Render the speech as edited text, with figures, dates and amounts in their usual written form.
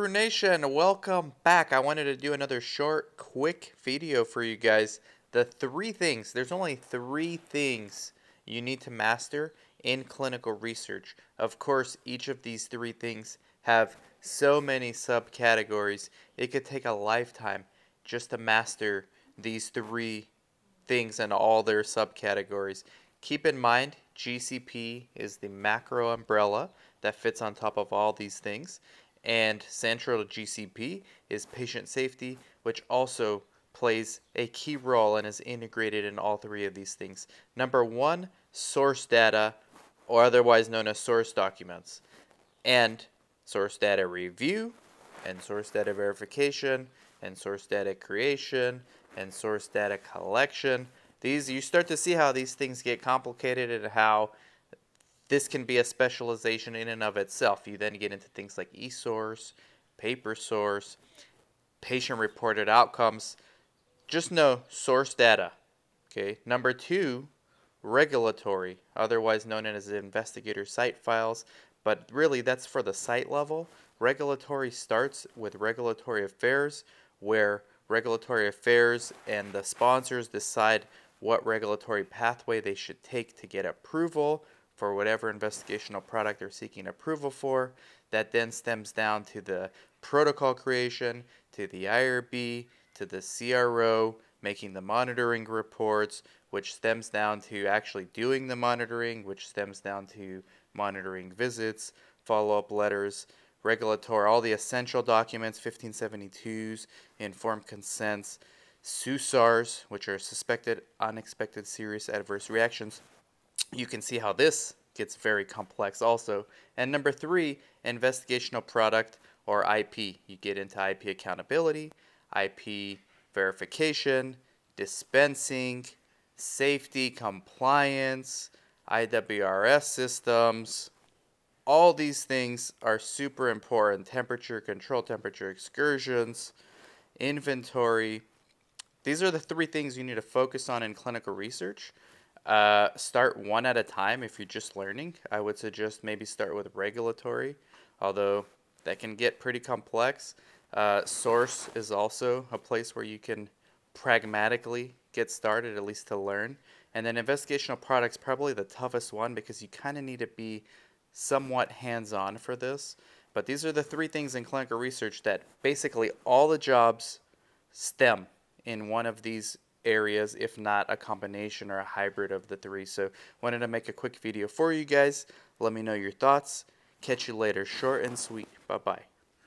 Brew Nation, welcome back. I wanted to do another short, quick video for you guys. There's only three things you need to master in clinical research. Of course, each of these three things have so many subcategories. It could take a lifetime just to master these three things and all their subcategories. Keep in mind, GCP is the macro umbrella that fits on top of all these things. And central to GCP is patient safety, which also plays a key role and is integrated in all three of these things. Number one, source data, or otherwise known as source documents, and source data review, and source data verification, and source data creation, and source data collection. You start to see how these things get complicated and how this can be a specialization in and of itself. You then get into things like e-source, paper source, patient-reported outcomes. Just know source data. Okay. Number two, regulatory, otherwise known as investigator site files, but really that's for the site level. Regulatory starts with regulatory affairs, where regulatory affairs and the sponsors decide what regulatory pathway they should take to get approval for whatever investigational product they're seeking approval for. That then stems down to the protocol creation, to the IRB, to the CRO, making the monitoring reports, which stems down to actually doing the monitoring, which stems down to monitoring visits, follow-up letters, regulatory, all the essential documents, 1572s, informed consents, SUSARs, which are suspected unexpected serious adverse reactions. You can see how this gets very complex also. And number three, investigational product or IP. You get into IP accountability, IP verification, dispensing, safety, compliance, IWRS systems. All these things are super important. Temperature control, temperature excursions, inventory. These are the three things you need to focus on in clinical research. Start one at a time if you're just learning. I would suggest maybe start with regulatory, although that can get pretty complex. Source is also a place where you can pragmatically get started, at least to learn. And then investigational products, probably the toughest one because you kind of need to be somewhat hands-on for this. But these are the three things in clinical research that basically all the jobs stem in one of these areas, if not a combination or a hybrid of the three. So wanted to make a quick video for you guys. Let me know your thoughts. Catch you later. Short and sweet. Bye-bye.